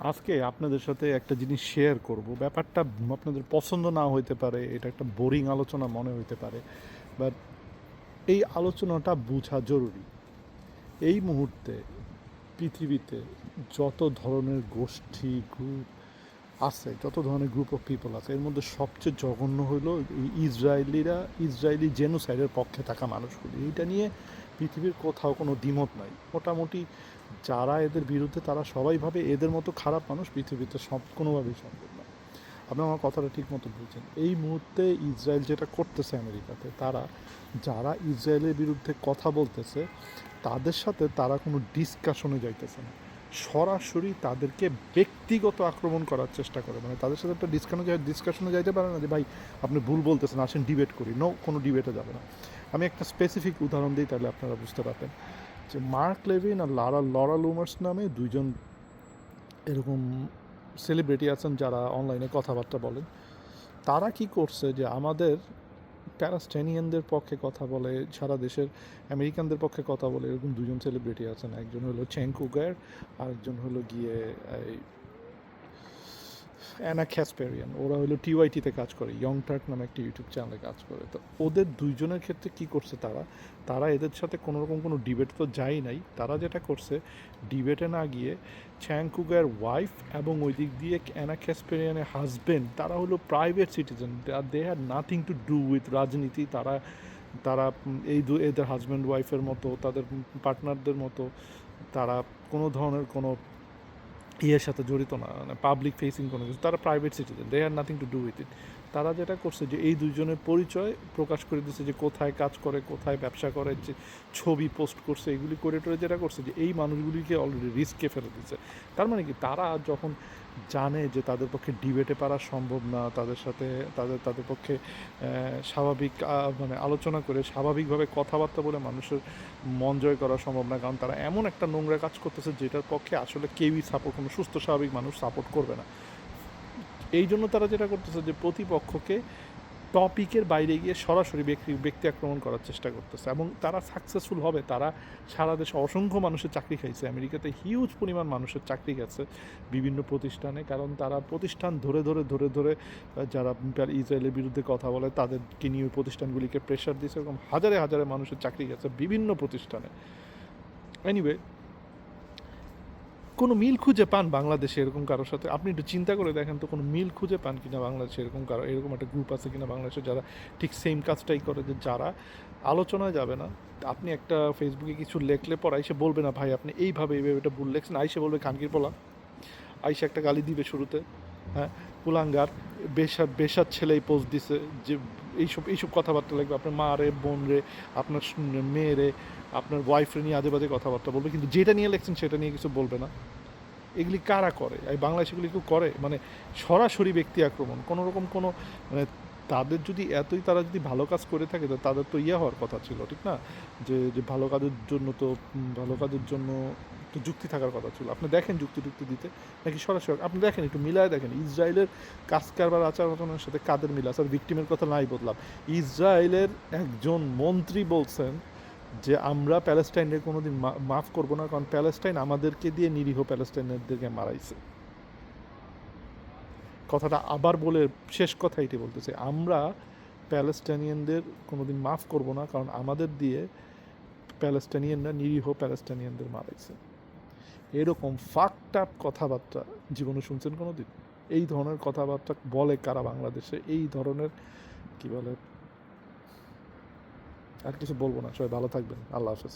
আজকে আপনাদের সাথে একটা জিনিস শেয়ার করব। ব্যাপারটা আপনাদের পছন্দ নাও হইতে পারে, এটা একটা বোরিং আলোচনা মনে হইতে পারে। বাট এই আলোচনাটা বোঝা জরুরি। এই মুহূর্তে পৃথিবীতে যত ধরনের গোষ্ঠী, গ্রুপ আছে, যত ধরনের গ্রুপ অফ পিপল আছে, এর মধ্যে সবচেয়ে জঘন্য হলো এই ইসরায়েলি জেনোসাইডের পক্ষে থাকা মানুষগুলি। এইটা নিয়ে পৃথিবীর কোথাও কোনো দ্বিমত নাই। মোটামুটি যারা এদের বিরুদ্ধে তারা সবাই ভাবে এদের মতো খারাপ মানুষ পৃথিবীতে কোনোভাবেই সম্ভব না। আপনি আমার কথাটা ঠিক মতো বুঝছেন। এই মুহূর্তে ইসরায়েল যেটা করতেছে আমেরিকাতে, তারা যারা ইসরায়েলের বিরুদ্ধে কথা বলতেছে তাদের সাথে তারা কোনো ডিসকাশনে যাইতেছে না, সরাসরি তাদেরকে ব্যক্তিগত আক্রমণ করার চেষ্টা করে। মানে তাদের সাথে একটা ডিসকাশনে যাইতে পারে না যে ভাই আপনি ভুল বলতেছেন, আসেন ডিবেট করি। নো, কোনো ডিবেটে যাবে না। আমি একটা স্পেসিফিক উদাহরণ দিই, তাহলে আপনারা বুঝতে পারবেন যে মার্ক লেভিন আর লরা লুমার্স নামে দুইজন এরকম সেলিব্রিটি আছেন যারা অনলাইনে কথাবার্তা বলেন। তারা কি করছে যে আমাদের প্যালেস্টাইনিয়ানদের পক্ষে কথা বলে, সারা দেশের আমেরিকানদের পক্ষে কথা বলে, এরকম দুজন সেলিব্রিটি আছেন। একজন হলো চেঙ্ক উগার, আরেকজন হলো গিয়ে এই অ্যানা ক্যাসপেরিয়ান। ওরা হলো টিওয়াইটিতে কাজ করে, ইয়ং টার্ক নামে একটা ইউটিউব চ্যানেলে কাজ করে। তো ওদের দুইজনের ক্ষেত্রে কি করছে, তারা এদের সাথে কোনো রকম কোনো ডিবেট তো যাই নাই। তারা যেটা করছে, ডিবেটে না গিয়ে চ্যাংকুগার ওয়াইফ এবং ওই দিক দিয়ে অ্যানা ক্যাসপেরিয়ানের হাজবেন্ড, তারা হলো private citizen, they had nothing to do with রাজনীতি। তারা তারা এদের হাজব্যান্ড ওয়াইফের মতো, তাদের পার্টনারদের মতো তারা কোনো ধরনের কোনো ইয়ের সাথে জড়িত না, মানে পাবলিক ফেসিং কোনো কিছু। তারা private citizen, they had nothing to do with it. তারা যেটা করছে যে এই দুইজনের পরিচয় প্রকাশ করে দিচ্ছে, যে কোথায় কাজ করে, কোথায় ব্যবসা করে, যে ছবি পোস্ট করছে, এগুলি করে টোরে যেটা করছে যে এই মানুষগুলিকে অলরেডি রিস্কে ফেলে দিচ্ছে। তার মানে কি, তারা যখন জানে যে তাদের পক্ষে ডিবেটে পারা সম্ভব না, তাদের সাথে তাদের পক্ষে স্বাভাবিক মানে আলোচনা করে স্বাভাবিকভাবে কথাবার্তা বলে মানুষের মন জয় করা সম্ভব না, কারণ তারা এমন একটা নোংরা কাজ করতেছে যেটার পক্ষে আসলে কেউই সাপোর্ট, কোনো সুস্থ স্বাভাবিক মানুষ সাপোর্ট করবে না। এই জন্য তারা যেটা করতেছে যে প্রতিপক্ষকে টপিকের বাইরে গিয়ে সরাসরি ব্যক্তি আক্রমণ করার চেষ্টা করতেছে, এবং তারা সাকসেসফুল হবে। তারা সারা দেশে অসংখ্য মানুষের চাকরি খাইছে, আমেরিকাতে হিউজ পরিমাণ মানুষের চাকরি গেছে বিভিন্ন প্রতিষ্ঠানে, কারণ তারা প্রতিষ্ঠান ধরে ধরে ধরে ধরে যারা ইসরায়েলের বিরুদ্ধে কথা বলে তাদেরকে নিয়ে ওই প্রতিষ্ঠানগুলিকে প্রেশার দিয়েছে, এরকম হাজারে হাজারে মানুষের চাকরি গেছে বিভিন্ন প্রতিষ্ঠানে। এনিওয়ে, কোনো মিল খুঁজে পান বাংলাদেশে এরকম কারোর সাথে? আপনি একটু চিন্তা করে দেখেন তো, কোনো মিল খুঁজে পান কিনা বাংলাদেশে এরকম কারো, এরকম একটা গ্রুপ আছে কিনা বাংলাদেশে যারা ঠিক সেম কাজটাই করে, যে যারা আলোচনায় যাবে না। আপনি একটা ফেসবুকে কিছু লেখলে পর আইসে বলবে না ভাই আপনি এইভাবে এটা ভুল লেখছেন, আইসে বলবে খানকির পোলা, আইসে একটা গালি দিবে শুরুতে, হ্যাঁ, কুলাঙ্গার, বেশার ছেলেই পোস্ট দিছে, যে এইসব কথাবার্তা লাগবে আপনার মা রে, বোন রে, আপনার মেয়ে রে, আপনার ওয়াইফরে নিয়ে আজে বাজে কথাবার্তা বলবে, কিন্তু যেটা নিয়ে লেখছেন সেটা নিয়ে কিছু বলবে না। এগুলি কারা করে? এই বাংলাদেশে এগুলি কেউ করে? মানে সরাসরি ব্যক্তি আক্রমণ, কোনো রকম কোনো মানে তাদের যদি এতই, তারা যদি ভালো কাজ করে থাকে তো তাদের তো ইয়ে হওয়ার কথা ছিল, ঠিক না? যে ভালো কাজের জন্য তো ভালো কাজের জন্য তো যুক্তি থাকার কথা ছিল। আপনি দেখেন যুক্তি টুক্তি দিতে, নাকি সরাসরি আপনি দেখেন, একটু মিলায় দেখেন ইসরায়েলের কাজ কারবার আচার আচরণের সাথে কাদের মিল আছে। আর ভিকটিমের কথা নাই বললাম, ইসরায়েলের একজন মন্ত্রী বলছেন যে আমরা প্যালেস্টাইনের কোনো দিন মাফ করবো না, কারণ প্যালেস্টাইন আমাদেরকে দিয়ে নিরীহ প্যালেস্টাইনারদেরকে মারাইছে। কথাটা আবার বলে শেষ কথা এটি বলতেছে, আমরা প্যালেস্টাইনিয়ানদের কোনো দিন মাফ করবো না, কারণ আমাদের দিয়ে প্যালেস্টাইনিয়ানরা নিরীহ প্যালেস্টাইনিয়ানদের মারাইছে। এরকম ফাকড আপ কথাবার্তা জীবনে শুনছেন কোনো দিন? এই ধরনের কথাবার্তা বলে কারা বাংলাদেশে? এই ধরনের কি বলে, আর কিছু বলবো না, সবাই ভালো থাকবেন, আল্লাহ হাফেজ।